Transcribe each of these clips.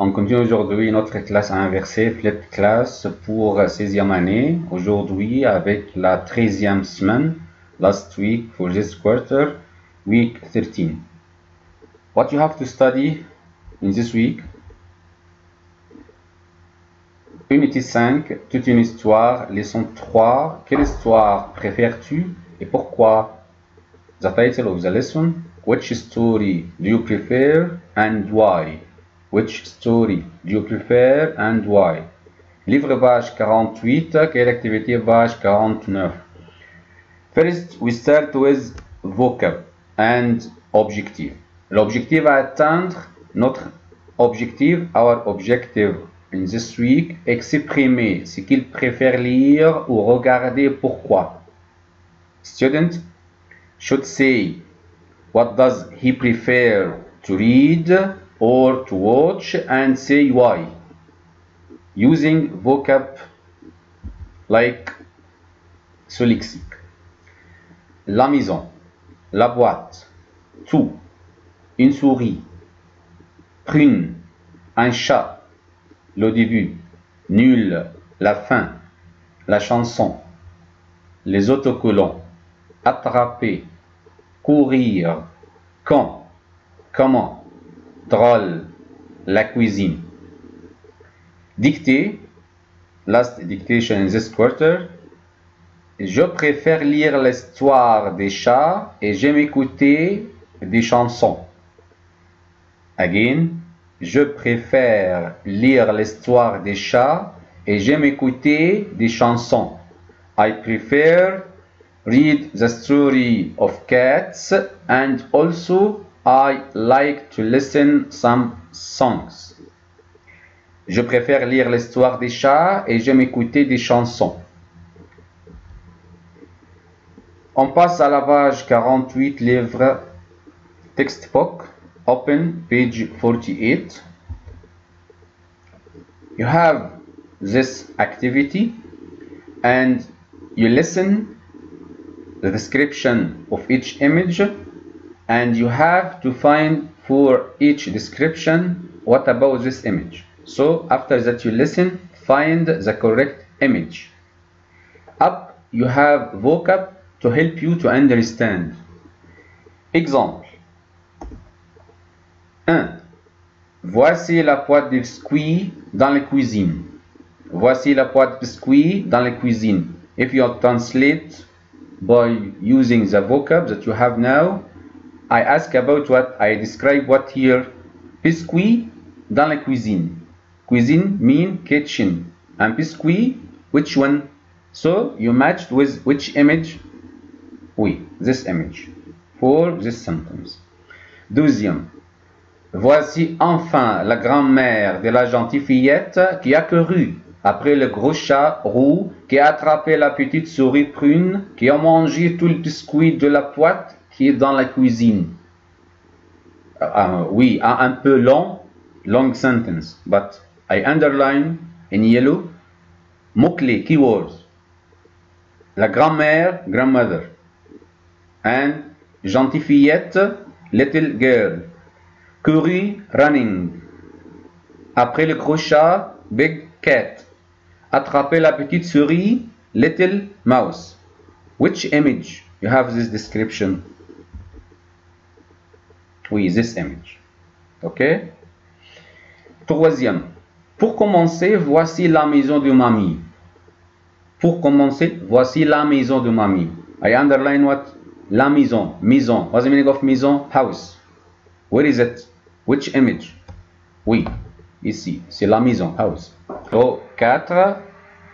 On continue aujourd'hui notre classe inversée, flip class pour 16e année. Aujourd'hui avec la 13e semaine, last week for this quarter, week 13. What you have to study in this week? Unité 5, toute une histoire, leçon 3. Quelle histoire préfères-tu et pourquoi? The title of the lesson, which story do you prefer and why? Which story do you prefer and why? Livre page 48, quelle activité page 49? First, we start with vocab and objective. L'objectif à atteindre, notre objectif, our objective in this week, exprimer ce qu'il préfère lire ou regarder pourquoi. Student should say what does he prefer to read or to watch and say why, using vocab like ce lexique. La maison, la boîte, tout, une souris, prune, un chat, le début, nul, la fin, la chanson, les autocollants, attraper, courir, quand, comment, drôle, la cuisine. Dictée, last dictation in this quarter. Je préfère lire l'histoire des chats et j'aime écouter des chansons. Again, je préfère lire l'histoire des chats et j'aime écouter des chansons. I prefer read the story of cats and also I like to listen some songs. Je préfère lire l'histoire des chats et j'aime écouter des chansons. On passe à la page 48, livre textbook, open page 48. You have this activity and you listen the description of each image and you have to find for each description what about this image. So after that you listen, find the correct image. Up you have vocab to help you to understand. Exemple 1. Voici la boîte de biscuits dans la cuisine. Voici la boîte de biscuits dans la cuisine. If you translate by using the vocab that you have now, I ask about what, I describe what here. Biscuit dans la cuisine. Cuisine mean kitchen. And biscuit, which one? So you matched with which image? Oui, this image. For this sentence. Deuxième. Voici enfin la grand-mère de la gentille fillette qui a couru après le gros chat roux qui a attrapé la petite souris prune qui a mangé tout le biscuit de la boîte qui est dans la cuisine. Oui, un peu long sentence, but I underline in yellow mots-clés, keywords. La grand-mère, grandmother. And gentille fillette, little girl. Couru, running. Après le gros chat, big cat. Attraper la petite souris, little mouse. Which image? You have this description. Oui, this image. Ok? Troisième. Pour commencer, voici la maison de mamie. Pour commencer, voici la maison de mamie. I underline what? La maison. Maison. What's the meaning of maison? House. Where is it? Which image? Oui, ici. C'est la maison. House. Oh, 4.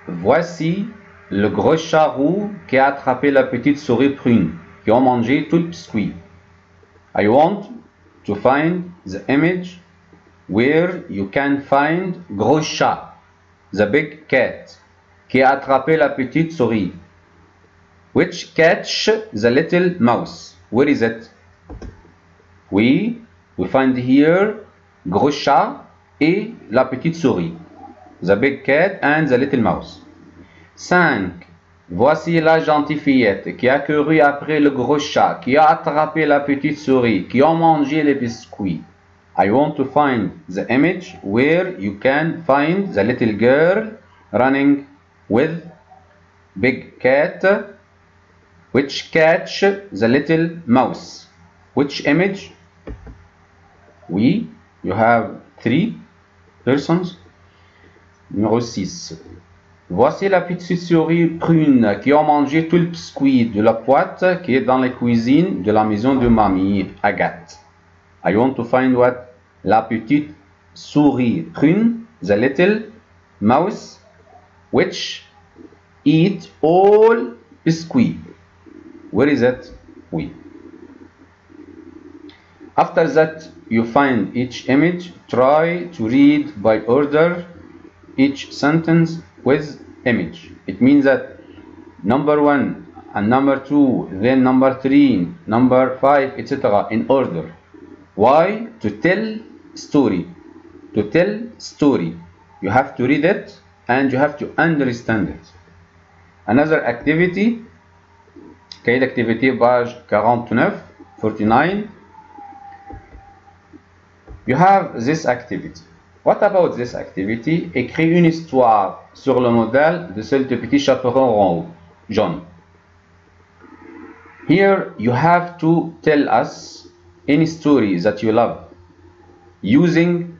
Voici le gros chat roux qui a attrapé la petite souris prune, qui a mangé tout le biscuit. I want to find the image where you can find gros chat, the big cat, qui a attrapé la petite souris. Which catch the little mouse? Where is it? Oui, we find here gros chat et la petite souris. The big cat and the little mouse. 5. Voici la gentille fillette qui a couru après le gros chat, qui a attrapé la petite souris, qui a mangé les biscuits. I want to find the image where you can find the little girl running with big cat which catch the little mouse. Which image? Oui, you have 3 persons. Numéro 6. Voici la petite souris prune qui a mangé tout le biscuit de la boîte qui est dans la cuisine de la maison de mamie, Agathe. I want to find what? La petite souris prune, the little mouse, which eat all biscuit. Where is it? Oui. After that, you find each image. Try to read by order each sentence with image. It means that number 1 and number 2, then number 3, number 5, etc. in order. Why? To tell story. To tell story. You have to read it and you have to understand it. Another activity. Cahier d'activité, page 49. You have this activity. What about this activity? Écris une histoire sur le modèle de celle de Petit Chaperon jaune. Here you have to tell us any story that you love using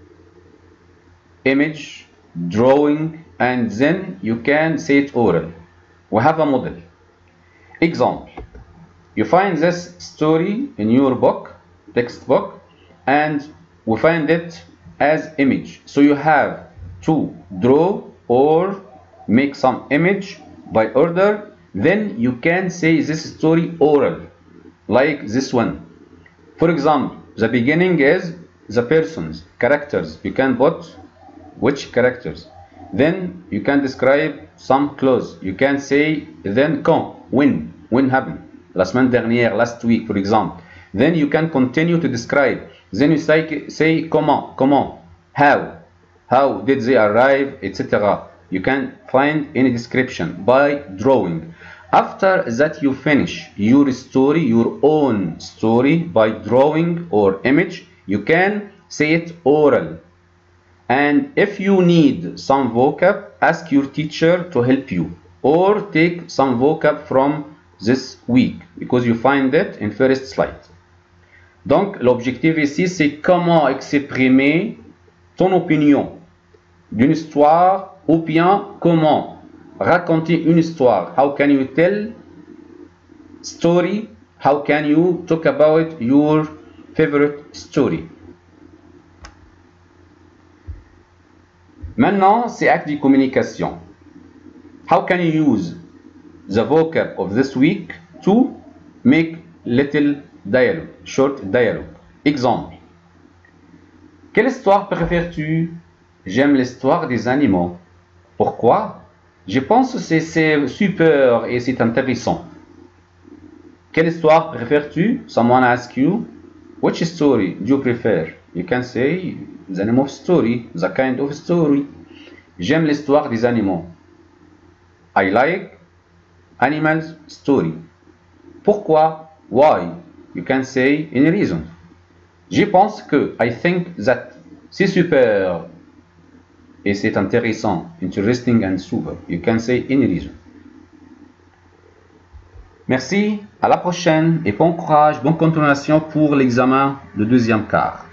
image, drawing, and then you can say it oral. We have a model. Example. You find this story in your book, textbook, and we find it as image. So you have to draw or make some image by order. Then you can say this story oral, like this one. For example, the beginning is the persons, characters. You can put which characters. Then you can describe some clothes. You can say then quand, when happened. La semaine dernière, last week, for example. Then you can continue to describe. Then you say comment, how did they arrive, etc. You can find any description by drawing. After that you finish your story, your own story, by drawing or image, you can say it oral. And if you need some vocab, ask your teacher to help you, or take some vocab from this week, because you find it in first slide. Donc, l'objectif ici, c'est comment exprimer ton opinion d'une histoire, ou bien comment raconter une histoire. How can you tell story? How can you talk about your favorite story? Maintenant, c'est acte de communication. How can you use the vocab of this week to make little dialogue, short dialogue? Exemple. Quelle histoire préfères-tu? J'aime l'histoire des animaux. Pourquoi? Je pense que c'est super et c'est intéressant. Quelle histoire préfères-tu? Someone asks you, which story do you prefer? You can say the name of story, the kind of story. J'aime l'histoire des animaux. I like animals story. Pourquoi? Why? You can say any reason. Je pense que, I think that, c'est super et c'est intéressant, interesting and super. You can say any reason. Merci, à la prochaine et bon courage, bonne continuation pour l'examen de deuxième quart.